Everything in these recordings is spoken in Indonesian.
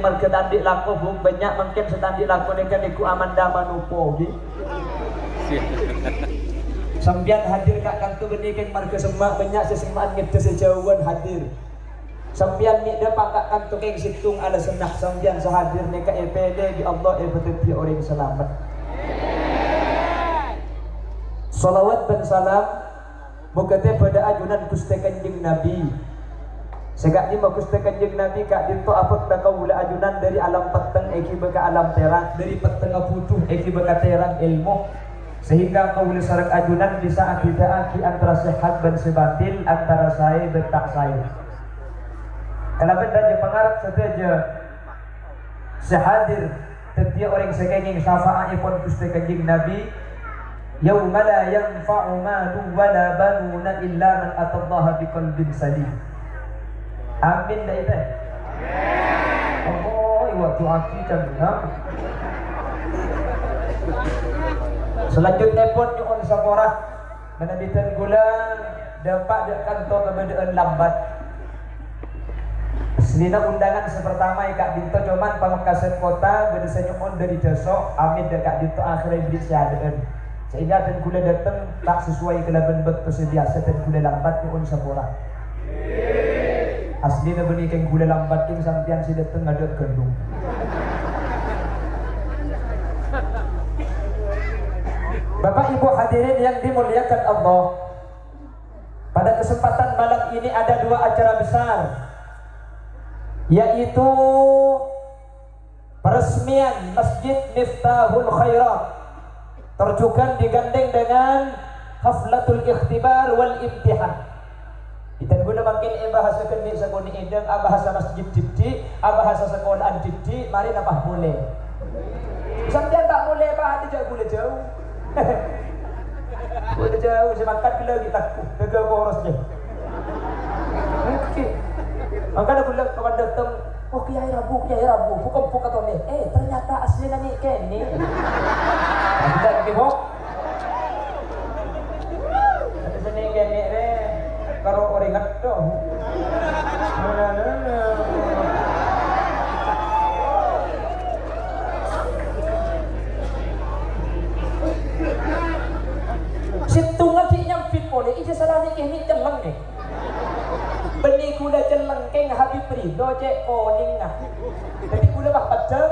marga tandik laku banyak mungkin setandik laku ni kan iku amanda manupo gitu. Sambian hadir kak kantu benih keng marga semak banyak sesemaan ngedes sejauhan hadir. Sambian ni depan kak kantu keng situng ala senah sambian sehadir ni kak EPD di Allah betul orang selamat. Salawat dan salam mukate pada ajunan Gusti Kanjeng Nabi. Segak di Gusti Kanjeng Nabi kak dinto apot kaula ajunan dari alam peteng eki beka alam terang, dari peteng putuh eki beka terang ilmu. Sehingga kaula sareng ajunan bisa akidah antara sehat dan sebatil, antara saya dan tak saya. Kalau benda pengarap saja sehadir setiap orang sekenging syafaat ipun Gusti Kanjeng Nabi. Yauma la yanfa'u malun wala banuna illa man atallaha biqalbin salim. Amin dah itu. Oh, waktu aki canggih. Selanjutnya pun nyuun saporah menabitan gula dapat dek kantor kemudian lambat. Selina undangan sepertama Kak Dinto cuman Pamekasan Kota berdesa nyuun dari desok amin dek Kak Dinto akhirnya beri siadaan. Sehingga dan gula datang tak sesuai kelaban bet biasa dan gula lambat nyuun saporah. Asli na benikeng gula lambat king sampian si datang ada gendung. Bapak Ibu hadirin yang dimuliakan Allah, pada kesempatan malam ini ada dua acara besar, yaitu peresmian Masjid Miftahul Khairat terjukan digandeng dengan haflatul ikhtibar wal imtihan. Kita guna makin bahasa kenik sekoni edeng, bahasa masjid didi, bahasa sekolahan didi, mari napah boleh. Sampai tak boleh bah tidak boleh jauh. Boleh jauh semakan bila kita gagal boros je. Okey. Maka dah pula kawan datang, oh kiai Rabu, bukan atau ni. Ternyata aslinya ni kene. Tidak kehok. Ada sini kene re. Karo orang ngedo. Situ ngaji nyampit boleh, ije salah ni ini celeng ni. Benih kuda celeng keng Habib Ridho cek koning ah. Jadi kuda bah pecel.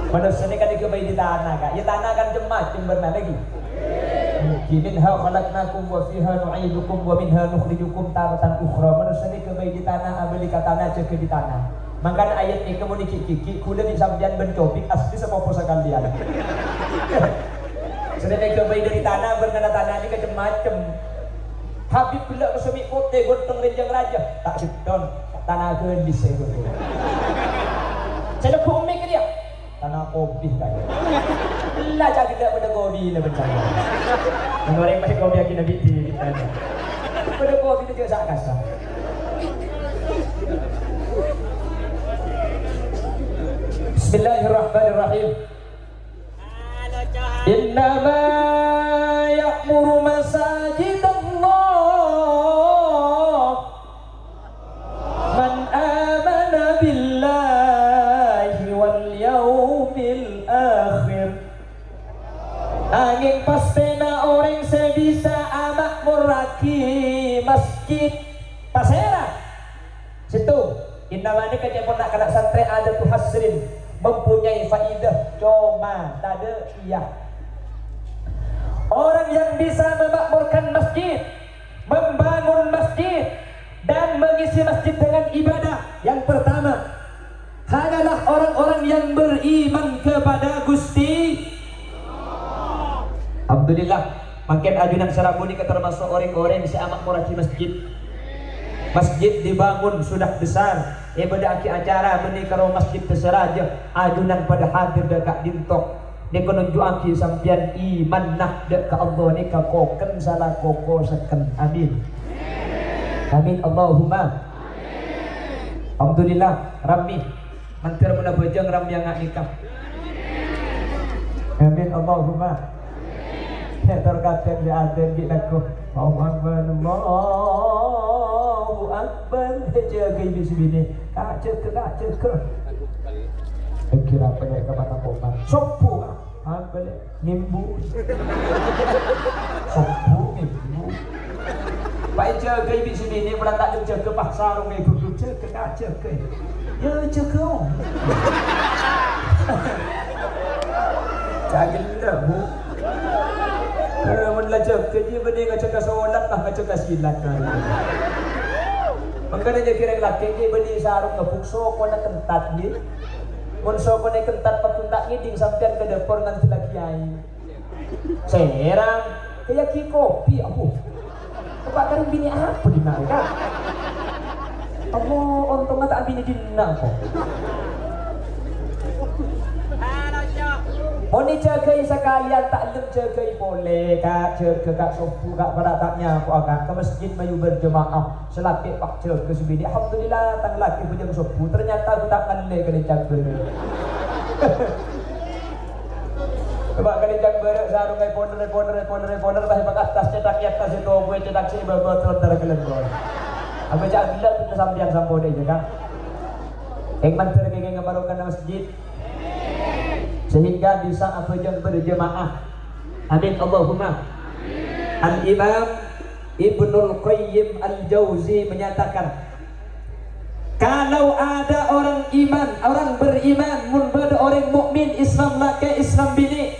Manusia ni kan dikebai di tanah kak. Ya tanah kan macam bermain lagi. Minha khalaqnakum wa fiha nu'idukum wa minha nukhrijukum taratan ukhra. Manusia ni kebai di tanah, abeli ka tanah cek di tanah. Makanya ayat ini kamu dikiki, kuda di sambian bencobik asli sepopo sekalian. Sedangkan kebai dari tanah bernana tanah ini macam-macam. Habib pula kesemik kote gontong renjang raja tak beton tanah gendis saya gontong. Saya nak umi ke dia tanah kopi kan. Lah cak kita pada kopi lah bencana. Mengoreng pakai kopi yang kita biti kita. Pada kopi itu juga sak kasar. Bismillahirrahmanirrahim. Innama ya'muru masajid Allah man amana billahi wal yaumil akhir. Angin pastena orang sebisa amak muraki masjid pasera situ. Innama ni kerja pun nak kena santri ada tu hasrin mempunyai faidah cuma tak ada iya. Orang yang bisa memakmurkan masjid, membangun masjid dan mengisi masjid dengan ibadah yang pertama hanyalah orang-orang yang beriman kepada Gusti. Alhamdulillah makin ajunan serabuni termasuk orang-orang bisa amakmuraki masjid. Masjid dibangun sudah besar. Pada akhir acara menikah masjid terserah aja ajunan pada hadir dekat dintok. Dia menunjuk aki sampian iman nak dekat Allah ni koken salah koko seken. Amin. Amin Allahumma. Alhamdulillah rami mantir mula bejeng ram yang nak nikah. Amin Allahumma. terkadang dia ada gitu aku Allahu Akbar jaga ibu sini kak cek kira pengen kemana koma sopu balik nimbu sopu nimbu baik jaga ibu sini pernah tak jaga pasar orang ibu jaga kak jaga ya jaga jangan lah bu Menlah jaga dia benda yang jaga solat lah jaga silat makanya dia kira laki dia benda sarung ngepuk soko nak kentat dia mun soko nak kentat pakuntak ngiding sampean ke dapur nanti lagi ai serang kayak ki kopi aku kebakaran bini apa di mana kan aku untung tak bini di mana kok mau dijagai sekalian tak lem jagai boleh kak jaga kak sopu kak pada taknya aku akan ke masjid mayu berjemaah selapik pak jaga sebini alhamdulillah tang laki punya sopu ternyata aku tak kali kali jaga coba kali jaga sarung kai ponder bahasa pak atas cetak atas itu gue cetak si botol dari kelembon aku jaga itu sambian sampo deh kan yang mantar kayak ngamarukan masjid sehingga bisa apa yang berjemaah amin Allahumma Al-Imam Ibnul Qayyim Al-Jauzi menyatakan kalau ada orang iman orang beriman munbada orang mukmin Islam laki Islam bini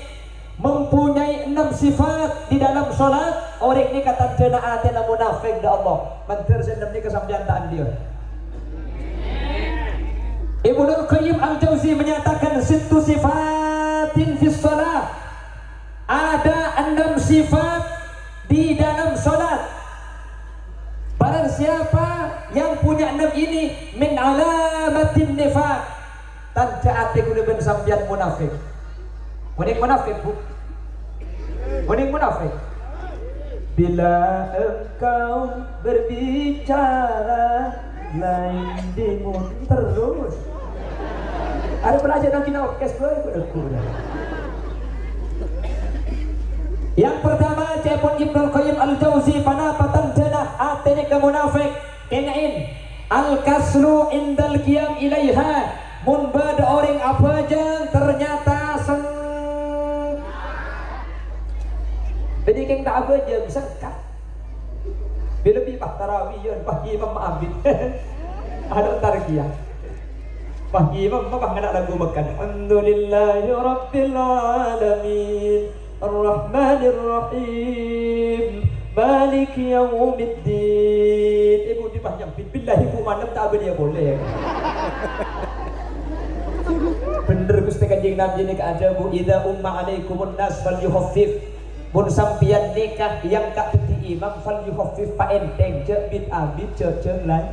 mempunyai 6 sifat di dalam solat orang ini kata jana atena munafik da Allah mantir senam ni kesambiantaan dia Ibnul Qayyim Al-Jauzi menyatakan situ sifatin fis shalah ada 6 sifat di dalam salat barang siapa yang punya 6 ini min alamatin nifaq tanda ati kudu ben sampeyan munafik muning munafik bu muning munafik bila engkau berbicara lain dimun terus ada belajar nanti nak orkes gue yang pertama cepon Ibnul Qayyim Al-Jauzi panapatan jenah atene ke munafik kenyain al-kaslu indal qiyam ilaiha mun bada orang apa aja ternyata jadi keng tak apa aja bisa kan bila bibah tarawih yun pagi imam ma'abid ada tarqiyah pagi imam mabah nganak lagu makan alhamdulillahi rabbil alamin ar-rahmanir rahim maliki yaumiddin ibu dibah yang billahi ibu malam tak apa dia boleh bener Gusti Kanjeng Nabi ni ada bu idza umma alaikumun nas fal yukhaffif mun sampian nikah yang kak peti imam fal yukhaffif pa enteng je bid abid je lain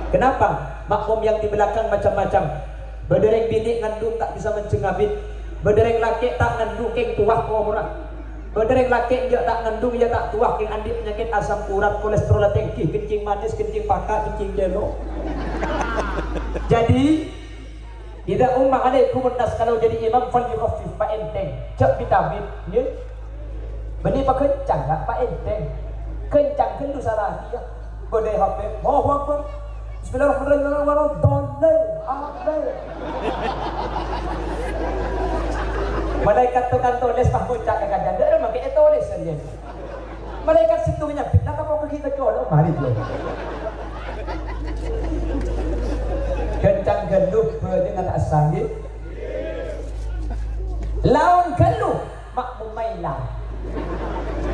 kenapa makmum yang di belakang macam-macam bedereng bini ngandung tak bisa mencengabit bedereng laki tak ngandung keng tuah murah bedereng laki je tak ngandung ya tak tuah keng andi penyakit asam urat kolesterol tinggi kencing manis kencing pakak kencing jelo jadi idza umma alaikumun nas kalau jadi imam fal yukhaffif pa enteng je bid abid ya bani pak kencang tak pak enteng kencang kendu salah dia bodai HP Allahu Akbar Bismillahirrahmanirrahim malaikat tu kan tulis pak puncak dekat janda dia makai tulis saja malaikat situ menyapit nak mau ke kita colok mari dia kencang genduh dengan asang lawan geluh makmum mailah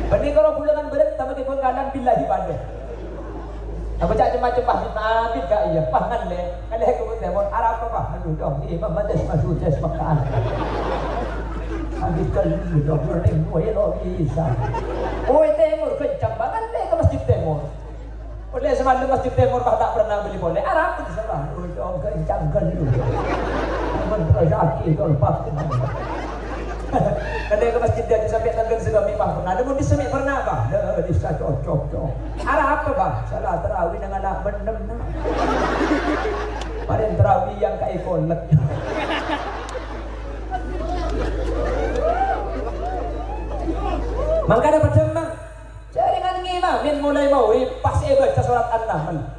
bani kalau bulangan berat sama ke pengkalan billahi pada apa cak macam pah abid gak iya pangan le kali aku temon arab apa aduh dong ini imam madas masuk des makan abid kali dong bereng gue lo bisa oi temur kencang banget le ke masjid temur oleh semalam masjid temur bah tak pernah beli boleh arab itu salah dong kencang kan dulu menterjaki kalau pas kada ke masjid dia sampai tanggal segami bah pernah ada mau disemi pernah bah dah bisa cocok arah apa bah salah tarawih dengan anak benem nah pada tarawih yang kai kolek Maka dapat jemang jaringan ngimamin mulai maurib pas baca surat An-Nahl.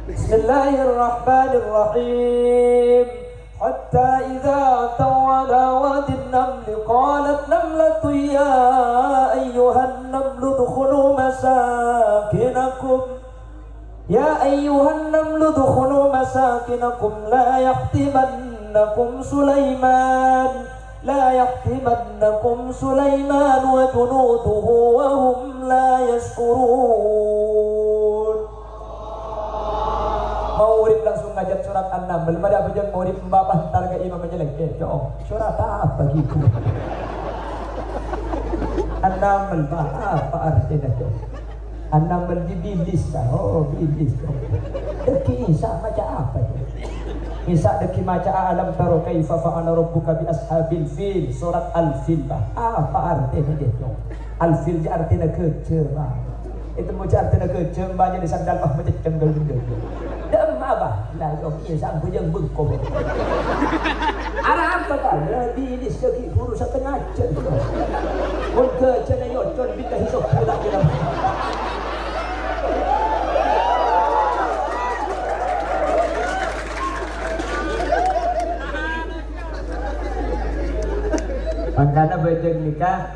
Bismillahirrahmanirrahim. Hatta idza tawala wadin naml qalat namlatu ya ayyuhan namlu dukhulu masakinakum ya ayyuhan namlu dukhulu masakinakum la yahtimannakum Sulaiman wa junuduhu wa hum la yashkurun. Maurib langsung ngajak surat An-Nahl. Pada bujang maurib mbabah targa imam menjelek. Surat apa gitu? An-Nahl apa artinya itu? An-Nahl di bilis kan? Oh bilis. Kisah macam apa itu? Kisah deki maca alam taro kaifa fa'ala rabbuka bi ashabil fil. Surat Al-Fil. Apa artinya itu? Al-Fil di artinya kecema. Itu macam artinya kecema di sandal macam cenggal benda. Apa? Lah kau ni sampai yang bengkok. Arah apa kan? Lebih ini sedikit guru setengah jam. Mungkin cina yocon bila hisap pulang kita. Makanya bejeng nikah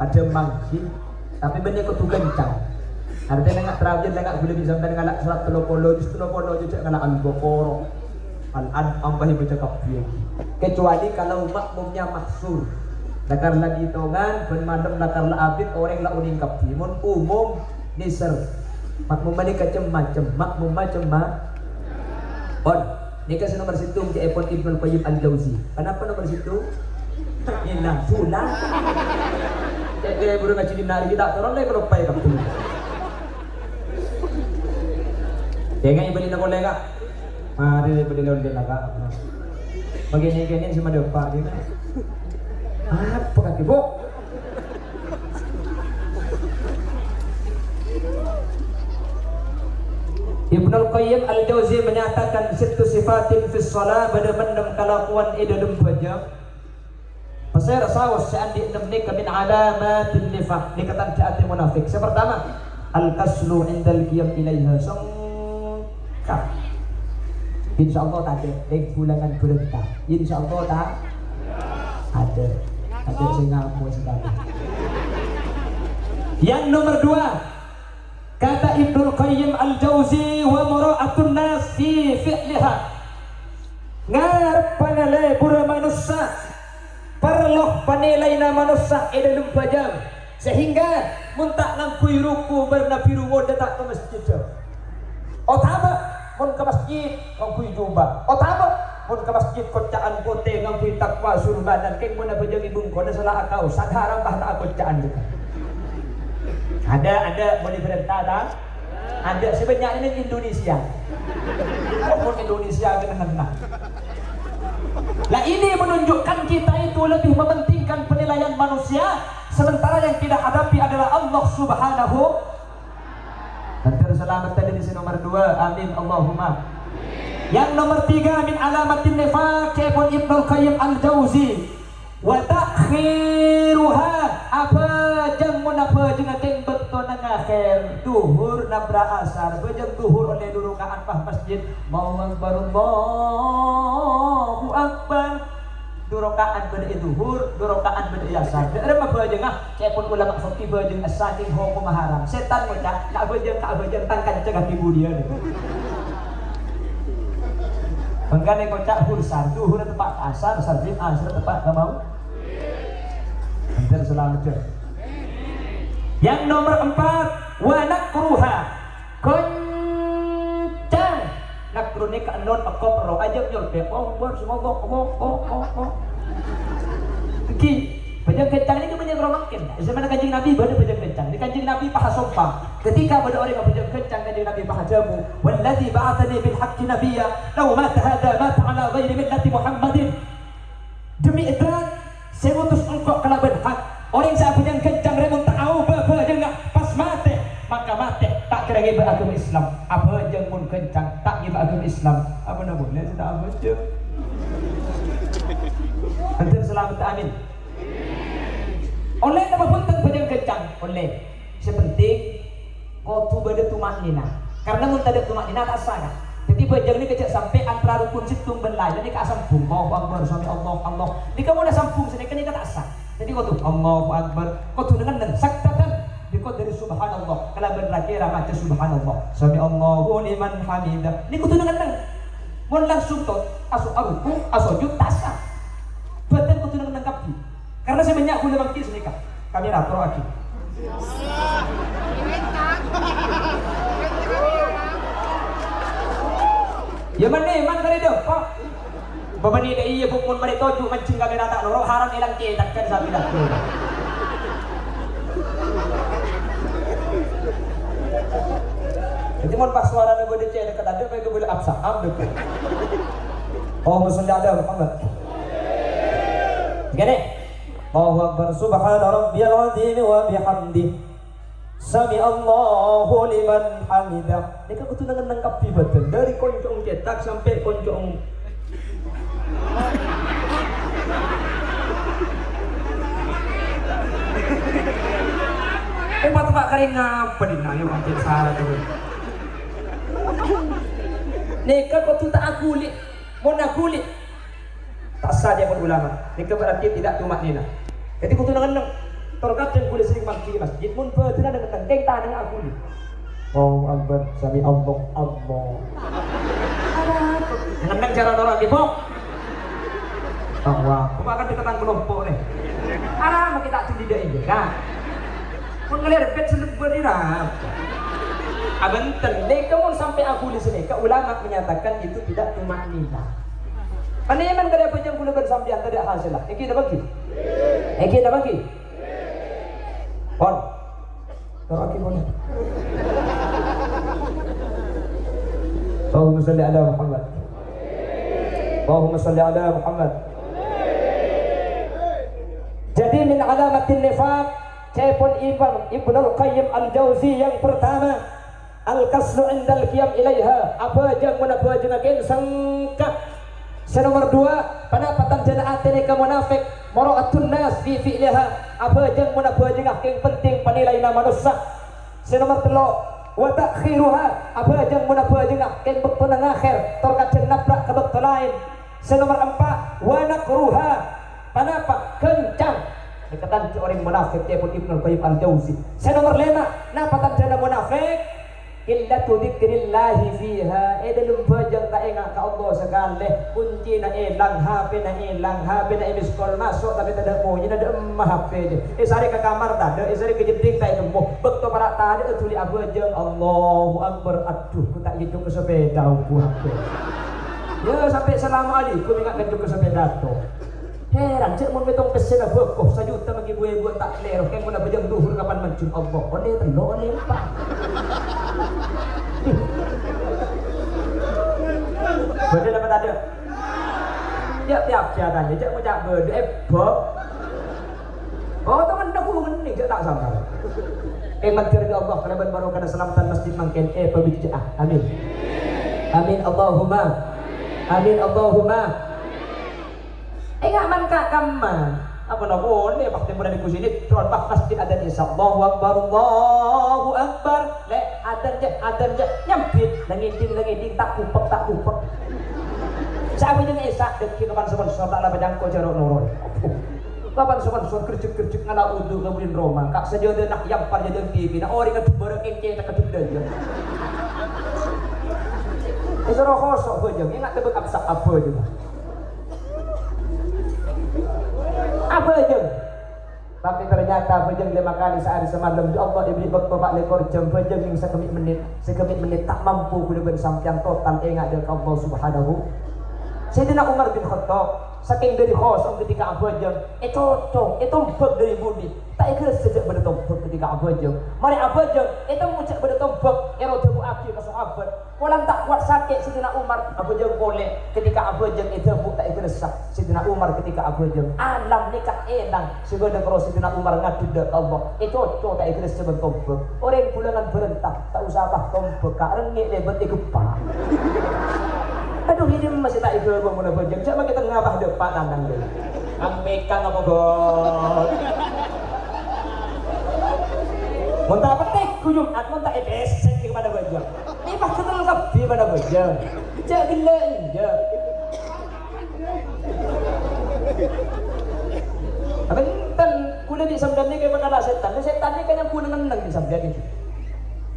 ada mangki, tapi benih kau tu kencang. Artinya nggak terakhir, nggak boleh bisa sampai ngalak surat telopolo, di telopolo juga ngalak al-Baqarah, al-An'am bahi baca kafir. Kecuali kalau makmumnya maksur, nakar lagi tongan, bermadam nakar la abid orang la uning kafir. Mun umum niser, makmum ni macam makmum macam on. Ni kasih nomor situ macam Epon Ibn Qayyim Al-Jauzi. Kenapa nomor situ? Hilang sulah. Jadi burung ngacilin nari kita orang lagi kalau payah kafir. Jangan ibali nak boleh kak? Mari ibali nak boleh kak? Begini cuma depan dia. Apa kaki bu? Ibnu Qayyim Al-Jauzi menyatakan situ sifatin fi shalah pada mendem kelakuan dalam wajah. Pasal sawas seandi enam ni min alamatin nifaq ni kata jati munafik. Yang pertama al-kaslu indal qiyam ilaiha. Insya Allah tak ada bulangan berentah. Insya Allah tak ada Singapura sekali. Yang nomor dua, kata Ibnu Qayyim Al-Jauzi wa mura'atun nas fi fi'liha. Ngarep panalai pura manusia perloh panilainya manusia dalam pajam sehingga muntak lampui ruku bernabiru woda tak ke masjid. Otama mun ke masjid ngangkui jubah. Otama mun ke masjid kocaan kote ngangkui takwa surbanan keng mun bejang ibung kode salah akau sadharam bahta kocaan juga. Ada boleh berentah dah. Ada sebenarnya ini Indonesia. Mun Indonesia kena. Lah ini menunjukkan kita itu lebih mementingkan penilaian manusia sementara yang tidak hadapi adalah Allah Subhanahu. Nanti selamat tadi di nomor 2. Amin Allahumma. Yang nomor 3 min alamatin nifaq kebun Ibnu Qayyim Al-Jauzi wa ta'khiruha apa jang mun apa jeung keng beto nang akhir duhur nabra asar bejeng duhur oleh durungaan pah masjid mau akbar Allahu akbar durokaan beda duhur durokaan beda asar ada mah bejeng kepun ulama fikih bejeng asaking hukum haram setan muda ka bejeng tangkan cegah ibu dia. Bangkane kocak hursar duhur tepat asar sarjin asar tepat enggak mau. Hampir selamat. Yang nomor 4 wa nakruha kencang nakrune ka non akop ro aja nyol pe buat semua iki bajang kencang ini kebanyakan orang makin zaman kanjeng Nabi pada bajang kencang di kanjeng Nabi paha sompang ketika pada orang yang bajang kencang kanjeng Nabi paha jamu walladzi ba'athani bil haqqi nabiyya law mata hada mata ala ghairi millati Muhammadin demi itu saya utus engkau kalaban hak orang saya bajang kencang remun tahu bajang pas mati maka mati tak kira beragama Islam apa jeng mun kencang tak beragama Islam apa nak boleh kita apa je Hadir selamat amin. Oleh nama punten bajang kencang. Oleh. Sepenting kau tu bade tumak nina. Karena mun tak ada tumak nina tak sah. Jadi bajang ni kecek sampai antara rukun situng belai. Jadi kau sambung. Allahu Akbar. Suami Allah. Ni kamu dah sambung sini kan ni tak sah. Jadi kau tu Allahu Akbar. Kau tu dengan saktatan. Dikot dari subhanallah. Kalau berlaki macam subhanallah. Suami Allahu liman hamidah. Ni kau tu dengan mun langsung tot asu aruku asujud tak sah. Betul kau tu dengan kapi. Karena saya banyak gula bangkit senikah. Kamera pro aki. Ya mana kali dah. Pak. Babani dah iya pun balik toju mancing kamera tak lorok haram hilang ke takkan sabi dah. Jadi mon pas suara nego de cek dekat ada bae boleh absa am dekat. Oh musalli ada Muhammad. Gini. Allahu Akbar subhana rabbiyal azim wa bihamdi. Sami Allahu liman hamidah. Ini kan betul dengan lengkapi betul dari koncong cetak sampai koncong Pak kering ngapa dinanya macam salah tu. Nika kau tu tak akulit, mau nakulit. Tak sah dia pun ulama. Nika berarti tidak tumak nina. Jadi kau tu dengan terkat yang boleh sering mangki masjid pun bertina dengan tengkeng tak dengan akulit. Oh Akbar, sami Allah. Dengan cara orang di bawah. Wah, aku akan dekatan kelompok ni. Arah kita tu tidak ini kan? Mengelir pet seluk berdira. Abenten, kamu sampai aku di sini. Ulama menyatakan itu tidak tumak nina. Paneman kada panjang gula bersambian tidak hasil lah. Eki dah bagi. On. Teraki boleh. Allahumma salli ala Muhammad. Allahumma salli ala Muhammad. Jadi min alamatin nifaq, Syekhul Ibnul Qayyim Al-Jauzi yang pertama, al-kaslu indal qiyam ilaiha, apa jang menapa jengakin sangka. Nomor 2, penapatan janaat mereka munafik, mura'atun nas fi fi'liha, apa jang menapa jengakin penting penilai nama manusia. Nomor 3, wa ta'khiruha, apa jang menapa jengakin bektenang akhir terkacen nabrak ke bekten lain. Nomor 4, wa nakruha, penapa kencang dekatan orang munafik Syekhul Ibnul Qayyim Al-Jauzi. Nomor 5, napatan jana munafik illatu dzikrillahi fiha, dalam bajang tak ingat ke Allah sekali, kunci na hilang, HP na miskol masuk tapi tak ada bunyi, ada emah HP je. Sari ke kamar tak ada, sari ke jeding tak ada muh, bekto para tak ada tuli abajang Allahu Akbar. Aduh, ku tak hidup ke sepeda aku HP. Ya sampai assalamualaikum ingat kejuk ke sepeda tu. Heran cek mun betong pesen bekoh sajuta bagi gue buat tak lero kayak mun bajang duhur kapan mencun Allah. One telo one empat. Betul dapat ada. Tiap tanya cek mau cak berde bok. Oh teman aku mending cek tak sama. Menteri Allah kalaban baru kana selamatan masjid mangken pebijah. Amin. Amin Allahumma. Amin Allahumma. Enggak mangka kamma. Apa nak boleh pakai mudah di kusini tuan pak masjid ada di Allahu Akbar. Le adan je nyampit langit tak kupek. Sabi jeung Isa dek kapan sopan tak la bajangko jorok noroi. Kapan sopan kerjuk ngala udu kemudian Roma. Kak sajodo nak yampar jeung TV. Na ori ka bareng ence tak keduk deui. Isoro khosok bajang ingat tebek absak apa juga. Apa aja? Tapi ternyata bajang 5 kali sehari semalam Allah diberi bekal 4 ekor jam bajang yang sekemit menit tak mampu kudu sampian total ingat dengan Allah Subhanahu. Sayyidina Umar bin Khattab saking dari khosong ketika abajang cocok tombak dari budi tak ikhlas sejak pada tombak ketika abajang mari abajang muncak pada tombak erodebu akhir ke sahabat walang tak kuat sakit Sayyidina Umar abajang boleh ketika abajang tak ikhlas Sayyidina Umar ketika abajang alam nikah elang sebenarnya kalau Sayyidina Umar ngadu dak Allah cocok tak ikhlas sebab tombak orang pulangan berentah tak usah bah tombak kak rengik lebat ikepa. Aduh ini masih tak ikut gua mulai bajang. Siapa kita ngabah depan tangan dia. Ambekan apa god. Muntah petik kujum at muntah EPS set kepada bajang. Ini pas kenal kapi pada bajang. Cak gila inja. Bentan kuda di samdan ni kaya pagkala setan. Setan ni kanya kuda nang di samdan ni.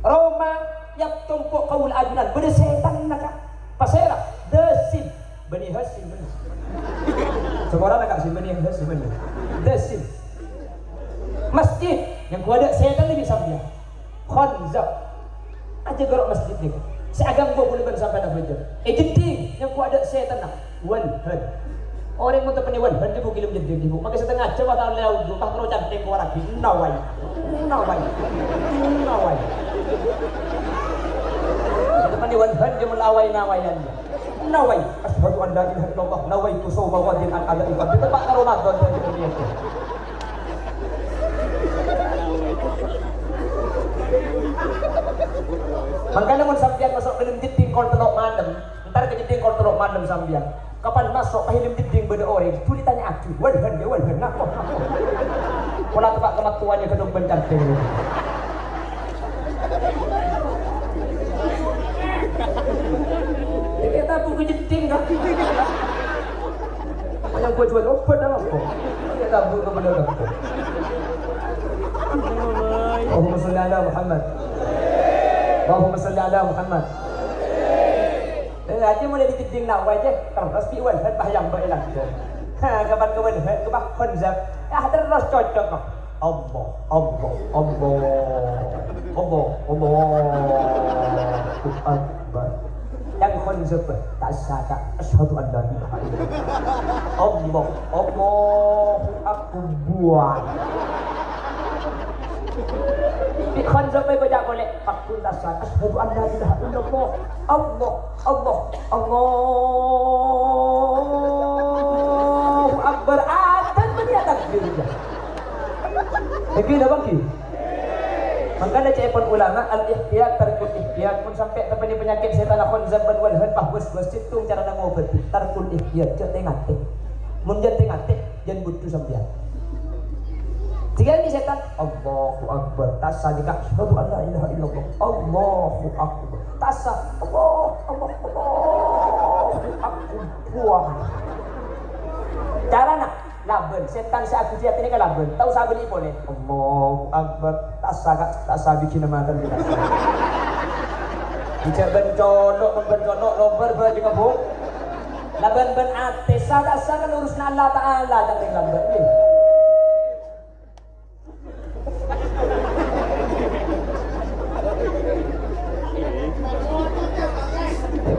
Roma yak tumpuk kaul ajunan. Beda setan na ka. Pasera desin bani hasim bani. Semua orang nak kasih bani hasim bani. Desin. Masjid yang kuada setan ni di samdan. Khanzab aja gerok masjid ni. Seagam gua boleh sampai nak belajar. Jeding yang kuada setan nak. Walhad. Orang yang mentepen wan, bantu buku ilmu jadi ibu. Maka setengah coba tahu lewat dulu, pak rojan tempo lagi, nawai. Mentepen wan, bantu melawai nawayannya. Nawai, asyhadu an la ilaha illallah, nawaitu sawma wadin an ada ibadah. Itu pak Ramadan dan dunia itu. Makanya mun sampeyan masuk ke jeding kontrol mandem, entar ke jeding kontrol mandem sampeyan. Kapan masuk pahilim jeding beda orang, tu ditanya aku, walhan ngapo. Pola tempat kematuannya kedung bencante. Kita buku jeding kan. Banyak gua jual obat dah apa. Kita buku kepada apa. Allahumma salli ala Muhammad. Allahumma salli ala Muhammad. Aja mulai dijeding nak wajah terus piwan bahayang baelang. Kapan kawan kebah konsep. Terus cocok kok. Allah. Akbar. Yang konsep tak sadar asyhadu an la ilaha illallah. Allahu akbar. Ikhwan sampai baca boleh fakul dasar asyhadu an la ilaha illallah. Allahu akbar. Adzan beri takbir. Lagi dah bagi. Makanya cepon ulama al-ihtiyat tarkul ihtiyat pun sampai terjadi penyakit setan lakon zaban wal hanfah was situng cara nak ngobati tarkul ihtiyat jangan tengate. Mun jangan tengate jangan butuh sampean. Tiga ni setan Allahu akbar tasa jika asyhadu an la ilaha illallah Allahu akbar tasa Allahu akbar cara nak laban setan seaku dia ini kan laban tahu sabar ni boleh Allahu akbar tasa bikin makan kita bijak benconok lombar baju ngabuk laban ben ate sadasa kan urus Allah taala jangan laban ni.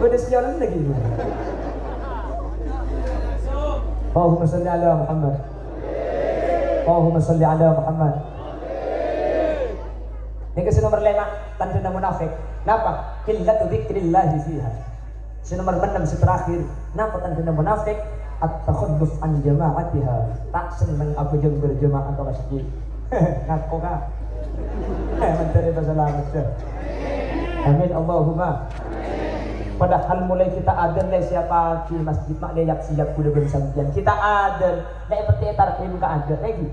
Pada sialan lagi. Allahumma salli ala Muhammad. Allahumma salli ala Muhammad. Ini kasi nomor 5 tanda munafik. Napa? Qillatu dzikrillah fiha. Si nomor 6 si terakhir. Napa tanda munafik? At-takhadduf an jama'atiha. Tak senang aku jeng berjemaah ke masjid. Ngaku kah? Menteri bahasa lamat. Amin Allahumma. Padahal mulai kita adan le siapa di masjid mak le yak siap kuda bersampian kita adan le peti tarhim ka adan lagi.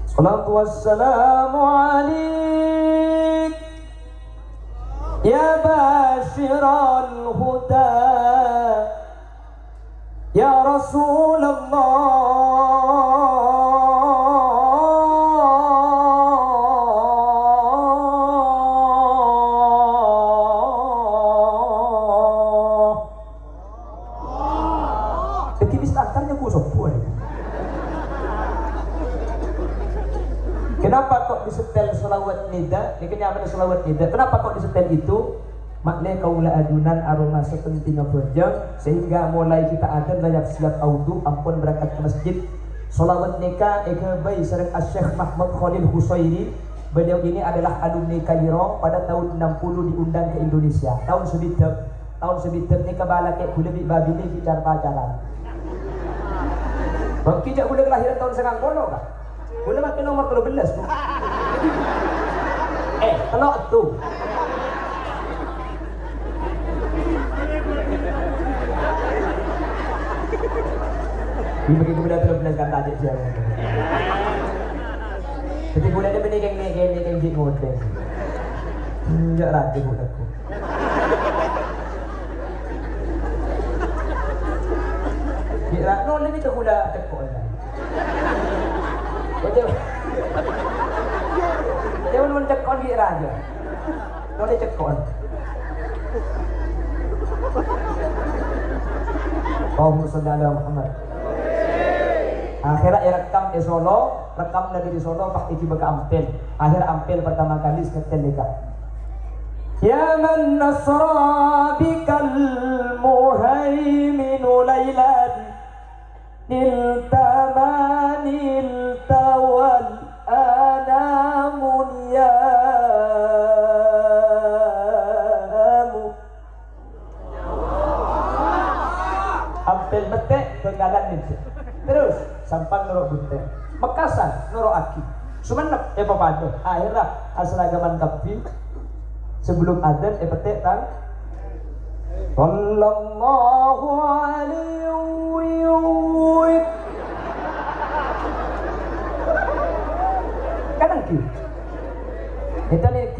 Salatu wassalamu alaik ya basyiral huda ya Rasulullah. Kenapa kok disetel selawat nida? Ini kenyaman selawat nida. Kenapa kok disetel itu? Maknanya kaula adunan aroma sepenting berjam sehingga mulai kita adan layak siap audu ampun berangkat ke masjid. Selawat nikah ekabai sareng Syekh Mahmud Khalil Husaini. Beliau ini adalah alumni Kairo pada tahun 60 diundang ke Indonesia. Tahun sebitab nikah bala ke kulebi babi ni bicara pacaran. Bang kijak kuda kelahiran tahun 90 kah? Boleh makin nomor 12 tu. Telok tu. Dia bagi kemudian 13 kan tadi dia. Jadi boleh dia beli geng dik ngodeng. Ya rati budakku. Kira no lebih tu hula tekok lah. Betul. Dia pun tekok kira aja. No dia tekok. Allahumma shalli ala Muhammad. Akhirnya rekam di Solo, rekam lagi di Solo pak iki baka ampel. Akhir ampel pertama kali seketel nikah. Ya man nasra bikal muhaimin lailan niltamanil tawal anamun ya ampel betek penggalan itu. Terus sampang nurok bunte, Mekasan nurok aki, Sumenep papado. Akhirnya aseragaman kapi sebelum adzan petek tang. Sallallahu alaihi wa kadang ki. Kita ni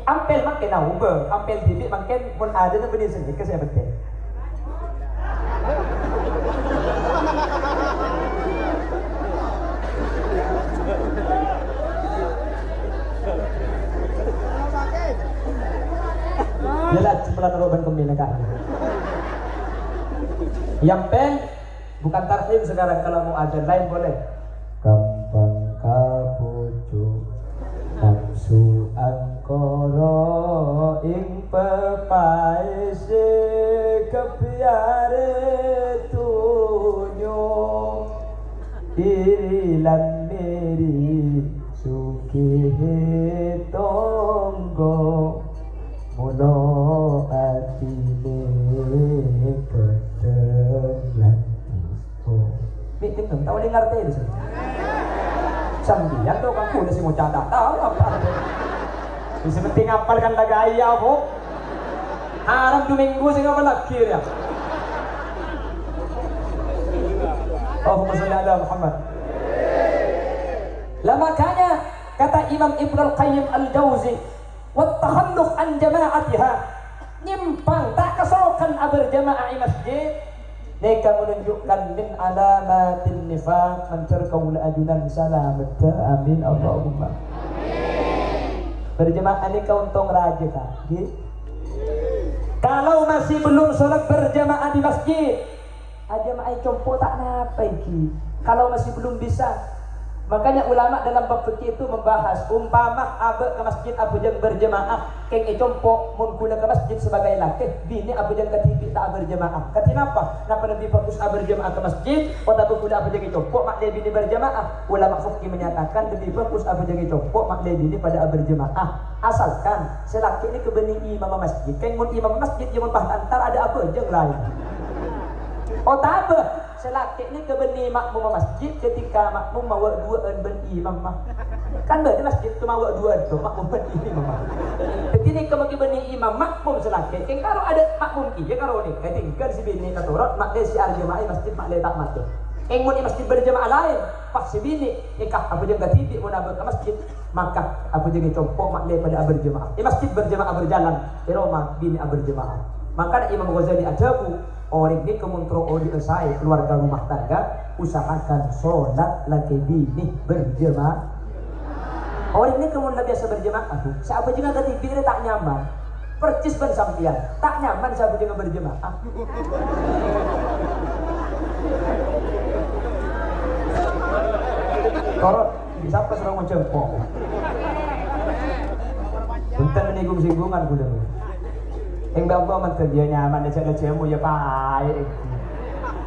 ampel makin tahu ber, ampel bibit makin pun ada tu benda sendiri ke saya petek. Jelas cuma teroban pembinaan. Yang pen bukan tarhim sekarang, kalau mau ada lain boleh. Gampang kapucu nafsu angkoro ing pepaise kepiare tunyo irilan miri suki tonggo mulo atine ketelan oh bikin dong tahu dengar teh itu sambian tuh kamu udah sih mau catat tahu apa bisa penting ngapalkan lagaya bu haram 2 minggu sih ngapal lagi ya. Allahumma shalli ala Muhammad. Lah makanya kata Imam Ibnul Qayyim Al-Jauzi wattakhalluf an jama'atiha, nyimpang tak kesokan berjamaah masjid mereka menunjukkan min alamatin nifaq mencerkau adunan salamat. Amin Allahumma. Berjamaah ini kau untung raja kaki. Kalau masih belum sholat berjamaah di masjid, aja mai compo tak napa iki. Kalau masih belum bisa, makanya ulama dalam bab fikih itu membahas umpama abe ke masjid abu jang berjamaah keng compo mun kula ke masjid sebagai laki bini abu jang ketipi tak berjamaah katina apa napa lebih fokus berjamaah ke masjid wata kula abu jang compo mak le bini berjamaah. Ulama fikih menyatakan lebih fokus abu jang compo mak le bini pada berjamaah asalkan selaki ini kebeni imam masjid keng mun imam masjid yang bah antar ada apa jang lain. Oh tak apa, selaki ni kebeni makmum masjid ketika makmum mawa 2 ben imam mah. Kan ber masjid tu mawa 2 tu makmum ben imam mah. Jadi ni kebagi beni imam makmum selaki. Keng karo ada makmum kiye karo ni. Tinggal si bini katurut mak le si al-jamaah masjid mak le tak matu. Keng mun masjid berjamaah lain, pas si bini nikah apa jeng katibi mun ke masjid, maka apa jeng compok mak le pada berjamaah. Di masjid berjamaah berjalan, di rumah bini berjamaah. Maka Imam Ghazali ajabu orang ini kemuntro odi esai keluarga rumah tangga usahakan sholat laki bini berjemaah. Orang ini kemuntro biasa berjemaah tuh siapa juga ketipi dia tak nyaman percis ban sampian tak nyaman siapa juga berjemaah. Korot bisa apa serang macam pok untuk menyinggung-singgungan kuda enggak gua mantan dia nyaman dia cek lecemu ya baik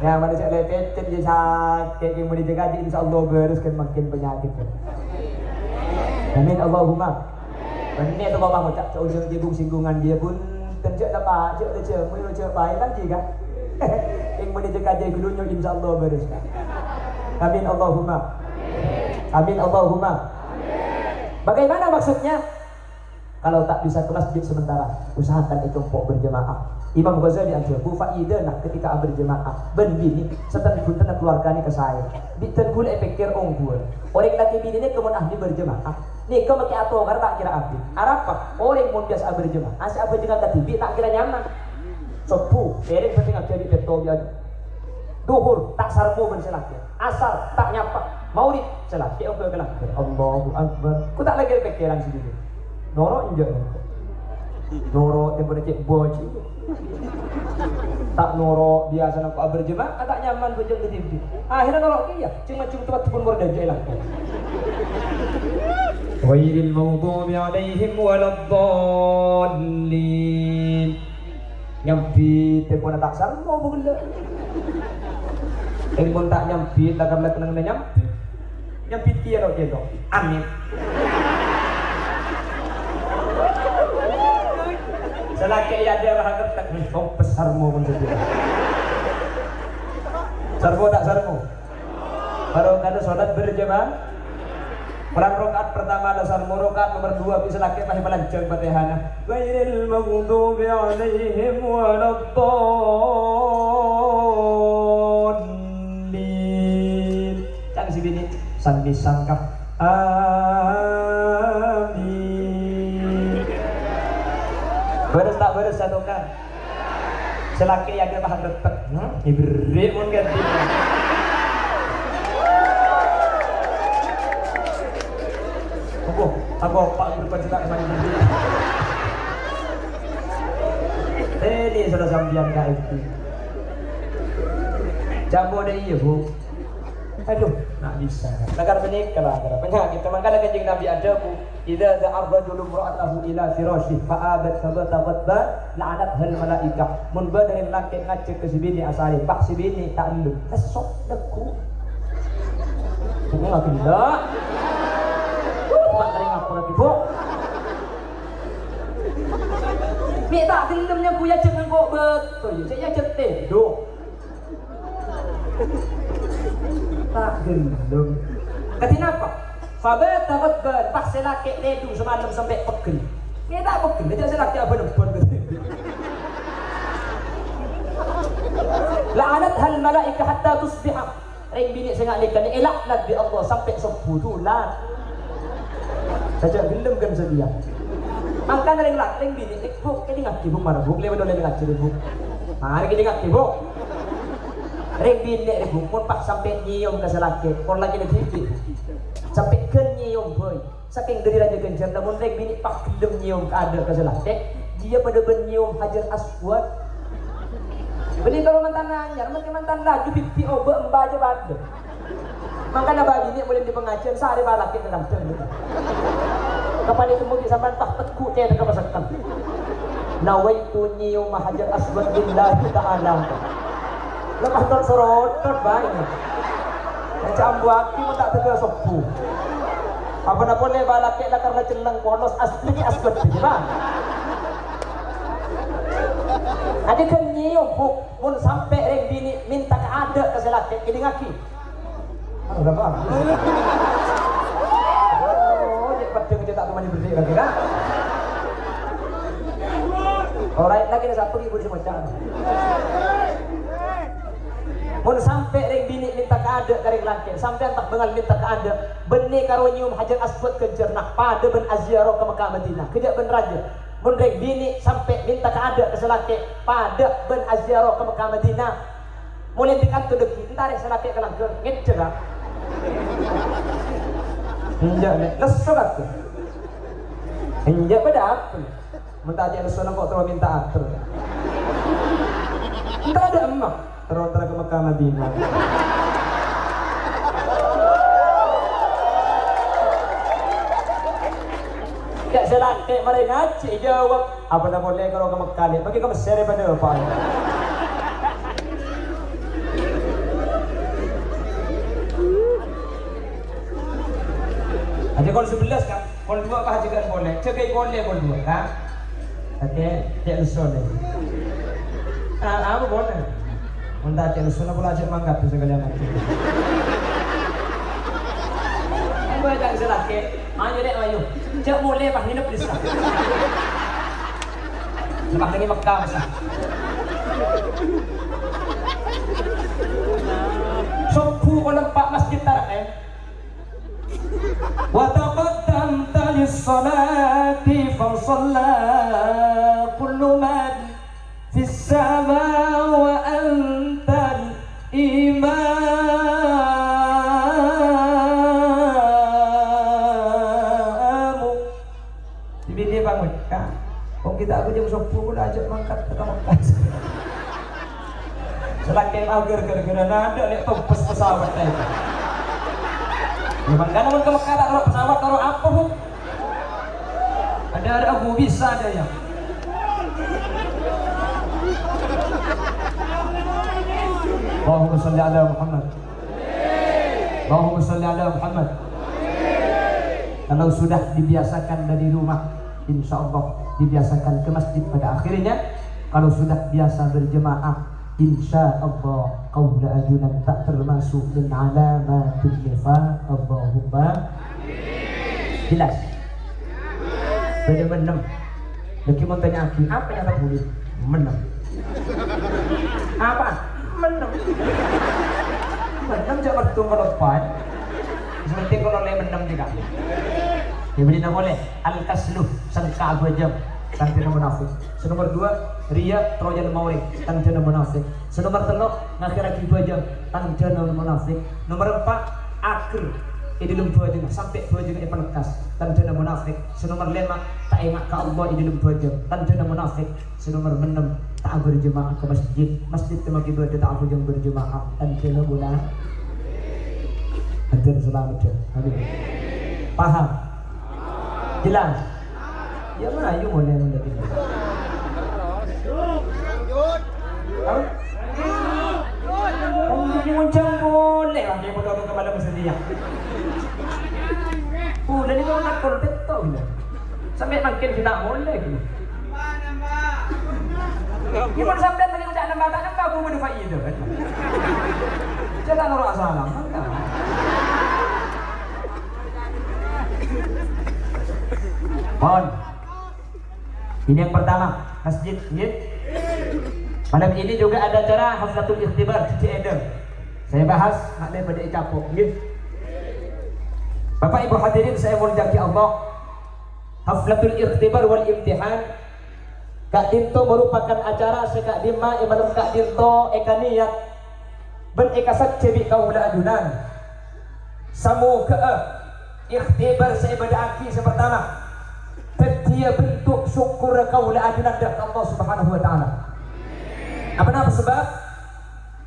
nyaman dia cek lecet dia sakit yang mau dijaga insyaallah bereskan makin penyakit. Amin Allahumma. Ini tu bapak macam ujung singgungan dia pun terjadi apa cek lecemu ya cek baik lagi kan yang mau dijaga dia dulunya insyaallah bereskan. Amin Allahumma. Amin Allahumma. Bagaimana maksudnya? Kalau tak bisa ke masjid sementara, usahakan compok berjemaah. Imam Ghazali ajabu faidah ketika berjemaah ben bini setan punten keluargane ke saya. Biten kula pikir ongguan. Orang laki bini ni kemun ahli berjemaah. Nih kau pakai atau karena tak kira api. Apa? Orang mau biasa berjemaah. Asal berjemaah ke TV tak kira nyaman. Sopu, derek penting aja di betul dia. Duhur tak sarmo berselaki. Asar tak nyapa. Maulid selaki aku bilang Allahu Akbar. Ku tak lagi pikiran sendiri. Noro injak. Noro tempo cek boj. Tak noro biasa nak berjemaah, tak nyaman berjemaah di TV. Akhirnya noro ya, cuma tempat pun berdajai lah. Ghairil maghdubi alaihim waladdallin. Nyampi tempo tak sarmo bugla. Ilmu tak nyampi, tak kamla tenang nyampi. Nyampi tiada jeno. Amin. Selaki ada bahagia tak oh besarmu pun saja. Sarmo tak sarmo. Baru kada sholat berjamaah. Perang rakaat pertama ada sarmo, rakaat nomor 2 bisa laki masih melanjang Fatihah. Ghairil maghdubi alaihim waladdallin. Cang si bini sandi sangkap. Amin. Beres tak beres satu kan? Selaki yang dia bahan retek. Ibrik pun ganti. Aku pak berpencinta kembali berdiri. Ini sudah sambian kak itu. Jambu deh iya bu. Aduh, nak bisa. Nakar menikah lah, penyakit. Memang kadang kanjeng Nabi ada bu. Idza da'arra julum ra'atahu ila firashi fa'abat sabatabatba la'anat hal malaikah. Mun badarin laki ngacek ke sibini asali, pak sibini tak endem. Esok deku. Enggak kena. Mak tering apa lagi, Bu? Mik tak tindemnya ku ya cek kok betul. Saya cete do. Tak gendem. Katina apa? Fabat takut ber pas selaki ledu semalam sampai pegel. Mik tak pegel, dia selaki apa nempon gitu. La'anat hal malaikah hatta tusbiha. Ring bini sengak likan elaknat bi Allah sampai sebutulan. Saja gelem kan sedia. Makan ring lak ring bini bu ini ngaki bu marah bu lewat oleh ngaki bu. Hari ini ngaki bu. Ring bini bu pun pak sampai nyium ke selaki. Pun lagi di TV. Sampai ken nyium boy. Saking dari raja gencar namun ring bini pak gelem nyium ke ada ke selaki. Dia pada nyium Hajar Aswad. Beli kalau mantan nanya, mantan laju pipi obat mbak aja bade. Makanya bagi ini boleh di pengajian sehari balak kita dalam cermin. Kapan itu mungkin sampai tak tekuk saya dekat pasangkan. Nawaitu nyium Hajar Aswad billahi ta'ala. Lepas tu serotot banyak. Macam buat pun tak tegak sopu. Apa nak boleh balak kita karena celeng polos asli Aswad je bang. Ada kan nyium pun sampai reng bini minta ada ke selaki ini ngaki. Udah bagus. Oh, dia pedang cetak teman berdiri lagi kan? Alright, lagi ada satu ibu semua jangan. Mun sampai reng bini minta keada dari laki, sampai antak bengal minta keada. Benih karo nyium Hajar Aswad ke jernak pada ben aziarah ke Mekah Madinah. Kejak ben raja. Mun reng bini sampai minta keada ke selaki pada ben aziarah ke Mekah Madinah. Mulai dikantu deki, entar selaki ke langkir, ngecerah. Injak nih, lesu aku. Injak pada apa? Minta aja lesu kok terus minta atur. Entar ada emak, terus ke Mekah Madinah. Gak selaki mereka ngaji jawab. Apa nak boleh kalau ke Mekah ni? Bagi kamu seri pada apa? Jadi kalau 11 kan, kalau 2 apa juga boleh. Cekai boleh kalau 2 kan. Tapi tak usul ni. Apa boleh? Mentah tak usul nak pula cek mangkat tu segala macam. Aku ada selaki. Ayo dek ayo. Cek boleh pak ni nak bisa. Lepas ni Mekah masa. Sopu kalau 4 masjid tarak wa taqaddamta الصلاة فصلى كل من في السماء وأنت الإمام. Dibini bangun, ya. Kok kita aku jam 10 ajak mangkat kita mangkat. Selagi agar gara-gara nada lihat topes pesawat tadi. Memang kan namun kalau kata kalau pesawat taruh apa bu? Ada aku bisa ada ya. Allahumma shalli ala Muhammad. Allahumma shalli ala Muhammad. Kalau sudah dibiasakan dari rumah, insya Allah dibiasakan ke masjid pada akhirnya. Kalau sudah biasa berjemaah, insya Allah qaul ajunan tak termasuk min alamatul nifaq. Allahumma jelas. Beda menem. Lagi mau tanya aku, apa yang tak boleh? Menem. Apa? Menem. Menem jangan bertunggu lepas. Seperti kalau le menem juga. Ya beri nama oleh al-kasluh sangka abu jam tanda munafik. Nomor 2 ria trojan mauring tanda munafik. Nomor 3 ngakhirati 2 jam tanda munafik. Nomor 4 akhir ini dalam 2 jam sampai 2 jam ipelekas tanda munafik. Nomor 5 tak ingat ke Allah ini dalam 2 jam tanda munafik. Nomor 6 tak berjemaah ke masjid tempat ibadah tak aku yang berjemaah tanda munafik. Hadir selamat ya. Amin. Paham? Jelas? Ya melayu boleh menjadi. Lanjut. Jadi muncang boleh lah dia berdoa kepada bersedia. Dan itu nak korban tahu bila. Sampai makin tidak boleh gitu. Gimana sampai tadi udah nambah tak nambah aku berfaedah kan? Jangan orang salah. Mohon. Ini yang pertama, masjid. Malam ini juga ada acara haflatul ikhtibar Cici Eder. Saya bahas makna pada capok. Bapak Ibu hadirin saya muliakan Allah. Haflatul ikhtibar wal imtihan Kak Dinto merupakan acara sekak dima imanum Kak Dinto ekaniat ben ekasat cebi kaula ajunan. Samu ke ikhtibar saya beraki sepertama. Dia bentuk syukur kaula ajunan dari Allah Subhanahu wa taala. Apa nama sebab?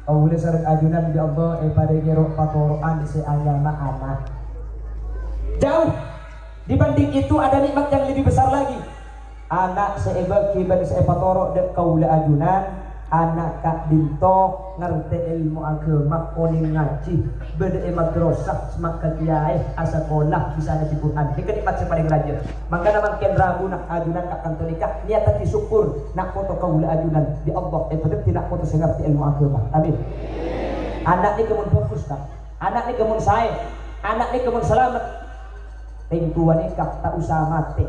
Kaula sareng ajunan di Allah pada ngerok patoroan si ayama anak. Jauh dibanding itu ada nikmat yang lebih besar lagi. Anak seebaki bani seepatoro dek kaula ajunan. Anak Kak Dinto ngerti ilmu agama oning ngaji beda madrasah semakan kiai asakolah bisa ngaji Quran. Ini nikmat yang paling raja. Maka nama ken rabu nak ajunan Kak kantonika niat tadi syukur nak foto kaula ajunan di Allah betul tidak foto sing ngerti ilmu agama. Amin. Anak ni kemun fokus tak. Anak ni kemun saya. Anak ni kemun selamat. Ting tua nikah tak usah mati.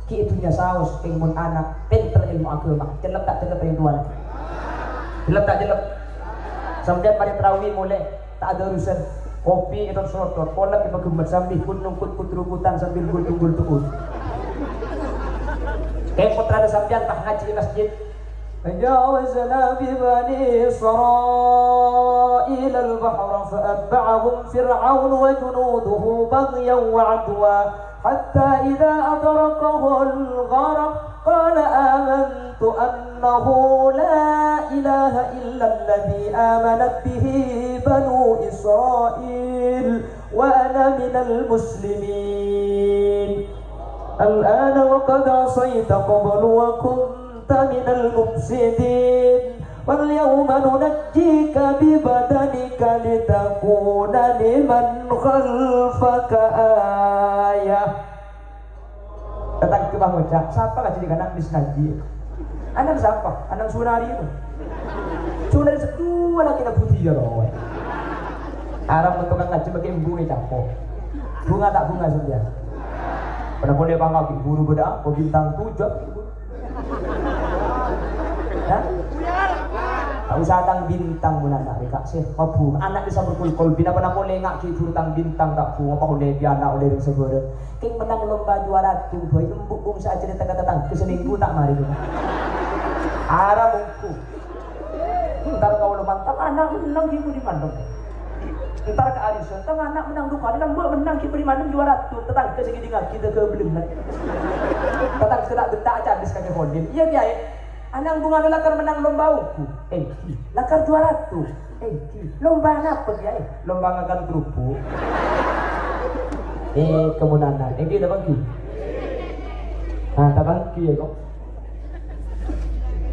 Ki itunya saus ting mun anak pinter ilmu agama. Celep tak celep ting tua. Jelek tak jelek? Sampai pada terawih mulai tak ada urusan kopi itu sotor, kolak kita gemet sambil pun nungkut putrukutan sambil gulung-gulung. Kayak putra ada sampean tak ngaji di masjid. Jawazna bi bani Israil al-bahr fa'atba'ahum fir'aun wa junuduhu baghyan wa 'adwa hatta idza adrakahu al-gharq qala amantu annahu la ilaha illa alladhi amanat bihi banu Israil wa ana minal muslimin al-ana wa qad asayta qablu wa kunta minal mufsidin wal yawma nunajjika bi badanika litakuna liman khalfaka ayah. Datang ke Bang Ojak, siapa lah jadi anak bis Naji? Anak siapa? Anak Sunari itu. Sunari sedua lagi nak putih ya loh. Arab untuk ngaji pakai bunga capok. Bunga tak bunga saja. Pada boleh bangga buru beda, bintang 7. Hah? usah tang bintang mun anak rek sih mabu anak bisa berkul-kul bina pernah boleh ngak ki tang bintang tak pu apa oleh biana oleh ring segoro king menang lomba juara tuh boy embuk bung saja di tengah-tengah keseminggu tak mari arah bungku ntar kau mantap anak menang ki di mandong ntar ke arisan tang anak menang duka dan mbok menang ki di mandong juara tuh tetang ke segini ngak kita ke belum tetang sedak bentak aja habis kaki hodin iya kiai anak bunga lakar menang lomba uku lakar juara tuh lomba apa ya lomba ngakan kerupuk kemunanan kita bangki tak bangki ya kok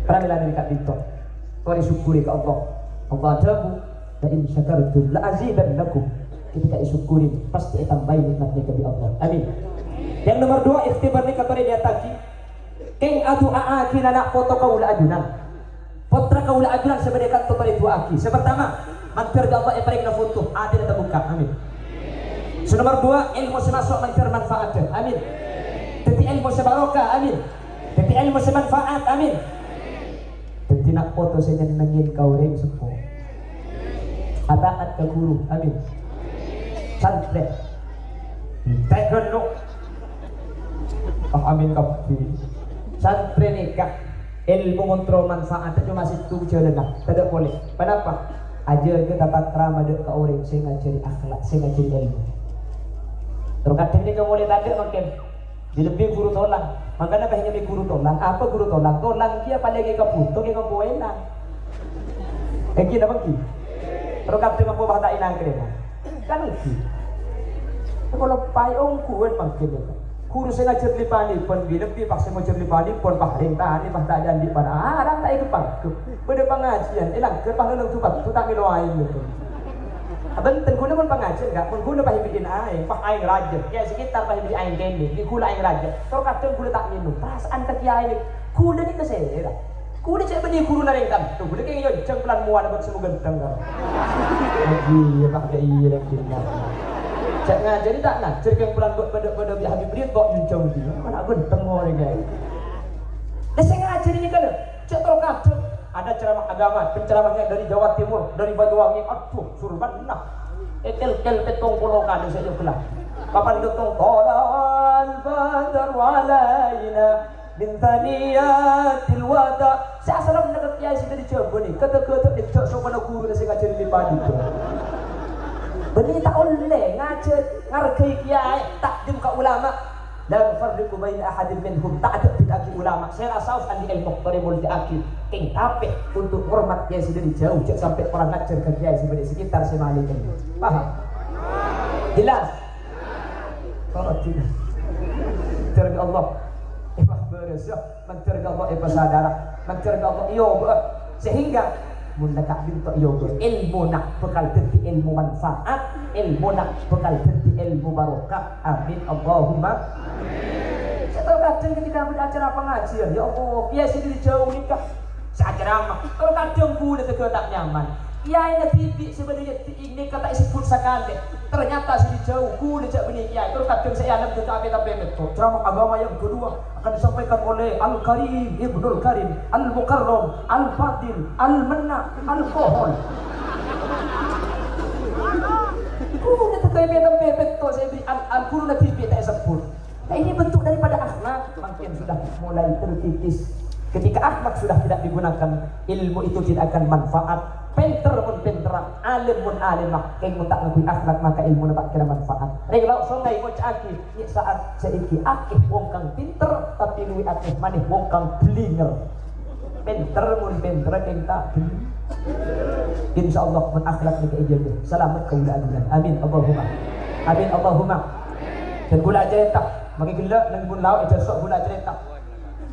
pernah dari Kak Dito kau disyukuri ke Allah Allah adamu la in syakartum la azidannakum ketika disyukuri pasti tambahin nikmatnya ke Allah amin. Yang nomor 2 ikhtibar ni katore dia taki keng adu aaki anak foto kaula ajunan potra kaula ajunan sebenarnya kan topari dua aki sepertama mantir Allah yang paling foto ada yang terbuka amin. Nomor 2 ilmu semasuk mantir manfaat amin. Teti ilmu sebarokah amin. Teti ilmu semanfaat amin. Teti nak foto saya nyenengin kau ring sepuh ataat ke guru amin. Santri tekno amin kapi santri nikah ilmu kontrol manfaat cuma situ jalan lah tidak boleh kenapa ajar ke tata krama dek ke orang saya ngajari akhlak saya ngajari ilmu terus kadang ini kamu boleh tanda makin di lebih guru tolong makanya apa hanya guru tolong apa guru tolong dia paling ke butuh ke kamu enak kita bagi terus kadang kamu bahasa inang kena kan itu kalau payung kuat makin guru saya ngajar lipani pun bila pi paksa ngajar lipani pun bahring tahan ni bahasa dan di pada orang tak ikut pangku pada pengajian elang ke panggung tu tu tak milo air gitu abang tengku pun pengajian enggak pun guna pahi bikin air pak air raja kayak sekitar pahi bikin air gini di gula air raja kalau kadang gula tak minum perasaan kaki air gula ni kesera gula cek benih guru narengkan tu gula kayak yo pelan muan buat semua genteng kan lagi ya pak dia iya lagi cak ngajar tak ngajar yang pelan buat pada Habib Ried kok jauh dia mana genteng orang guys dah saya ngajar ini kan cak terokap ada ceramah agama penceramahnya dari Jawa Timur dari Banyuwangi aduh surban nah kel petong pulau kan saya kelah kapan getong qalal badar walaina min thaniyatil wada saya salam nak kiai sudah dicoba ni kata-kata dicok sopan guru dah saya ngajar di padi tu benih tak oleh ngajar ngargai kiai takdim ke ulama dan farriqu baina ahadin minhum ta'addud bid'aki ulama saya rasa harus andi ilmu qaribul diaki king tapi untuk hormat kiai sudah jauh jangan sampai orang ngajar ke kiai sebenarnya sekitar semali ini paham jelas kalau tidak terbi Allah beresah mencerga Allah saudara mencerga Allah iyo sehingga munda tak bintu iyo ilmu nak bekal dadi ilmu manfaat ilmu nak bekal dadi ilmu barokah amin Allahumma amin. Saya kadang ketika beracara pengajian ya Allah kiai sendiri jauh nikah ceramah kalau kadang kuda tak nyaman kiai na titik sebenarnya ini kata sebut sekali ternyata sini jauh kuda cak benih kiai terus kadang saya anak kita apa-apa betul ceramah agama yang kedua akan disampaikan oleh Al-Karim Ibnul Karim Al-Mukarram Al-Fadil Al-Manna Al-Kohol kuda terkait betul saya beri Al-Guru na titik tak sebut nah ini bentuk daripada akhlak makin sudah mulai terkikis ketika akhlak sudah tidak digunakan ilmu itu tidak akan manfaat pinter pun pinter alim pun alimah keng mun tak ngakui akhlak maka ilmu dapat kira manfaat reglau songai mo caki saat seiki akeh wong kang pinter tapi luwi akeh maneh wong kang blinger pinter mun pinter keng tak beli insyaallah mun akhlak ni keijabe selamat kaula adunan amin Allahumma amin Allahumma dan gula cerita maki gila nang bun laut aja sok gula cerita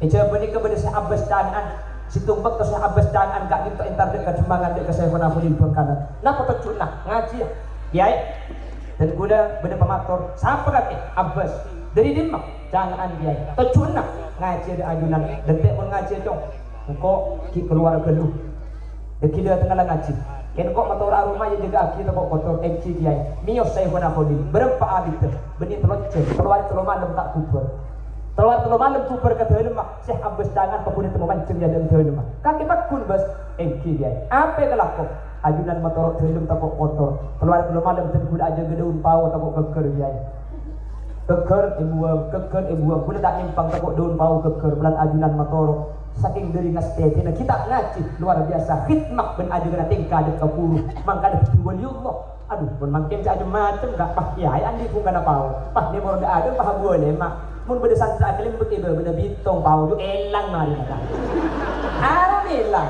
aja bani kepada Syekh Abbas Dangan situmbak ke Syekh Abbas Dangan gak gitu internet ke Jembangan ke saya pernah di kanan napa pecunah ngaji kiai dan gula benda pematur siapa kaki Abbas dari Demak jangan kiai pecunah ngaji ada ajunan dan tak pun ngaji dong engkau keluar geluh dan kita tengah ngaji kan kok motor rumah yang jaga kita kok kotor MC kiai mios saya pernah berapa abis benih teloceh keluar malam tak kubur Tawar malam kubur ke dalam Syekh Abbas Dangan pemuda temu mancing ya dalam dalam kaki bakun bas dia. Apa kelakon? Ajunan motor terlum takut kotor. Keluar malam tergula aja gedaun pau takut keker dia. Keker ibu gula tak nyimpang takut daun pau keker bulan ajunan motor. Saking dari ngastetena kita ngaji luar biasa khidmat ben ajunan tingkah ada kapuru. Mangka ada waliullah. Aduh, pun makin aja macam gak pah kiai andi pun kana pau. Pah dia mau ada pah boleh mak. Mun beda santra kelim begitu beda bitong pau ju elang mari kata. Alhamdulillah.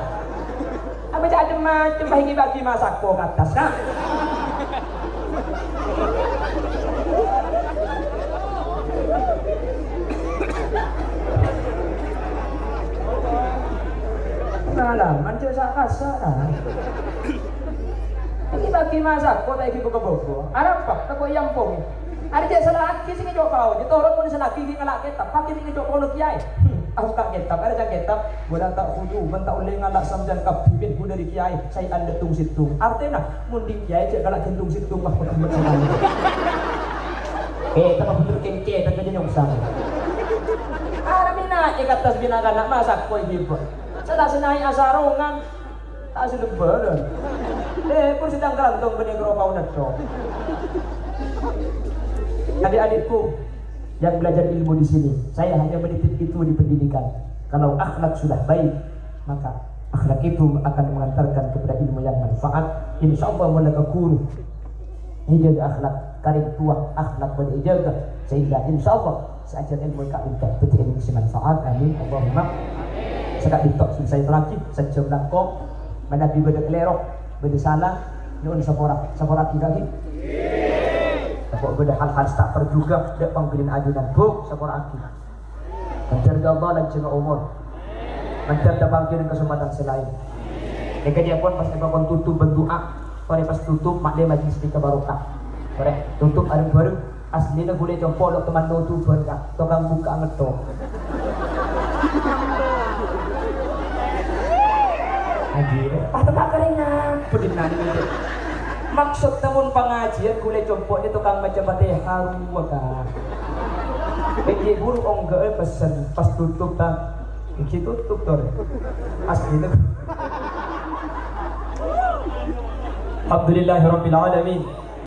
Apa aja macam bagi masak po katas kan. Pengalaman cek kasar. Ini bagi masak po tak ibu bobo. Arab pak tak yang pong. Ada cek salah aki sing ngejok kau. Ditorot pun salah aki ngalak ketab. Pakai sing ngejok kono kiai. Aku tak ketab, ada jang ketab. Bola tak kudu, bentak oleh ngalak samjan kap bibit ku dari kiai. Saya anda tung situng. Artinya munding kiai cek galak kentung situng mah ketemu sekali. Tak betul kengke tak jadi nyungsang. Aramina cek atas binakan nak masak koi ibu. Salah senai asarongan. Tak sudah badan. Pun sedang kerantung benih geropau neto. Adik-adikku yang belajar ilmu di sini, saya hanya menitip itu di pendidikan. Kalau akhlak sudah baik, maka akhlak itu akan mengantarkan kepada ilmu yang manfaat. Insyaallah mulaka guru dijaga akhlak karim tua akhlak pada dijaga sehingga insyaallah seajar ilmu kita betul ilmu manfaat. Amin Allahumma. Sekat ditok selesai terakhir sejam langkong menabi beda kelerok beda salah nun sapora kita lagi. Kok beda hal-hal tak perjuga dak pangbilin ajunan bu sapora aki. Menjaga Allah dan jaga umur. Menjaga bangkitan kesempatan selain. Yang pun pas nepakon tutup berdoa, sore pas tutup makde majlis di barokah. Sore tutup ada baru aslinya boleh coba teman tutup berkah. Tokang buka ngetok. Anjir, tak keringan. Pedinan itu. Maksud namun pengajian kulai compoknya tukang macam bateh haru waka. Iki guru enggak pesan pas tutup tak. Iki tutup tore. Asli itu. Alhamdulillahirabbil alamin.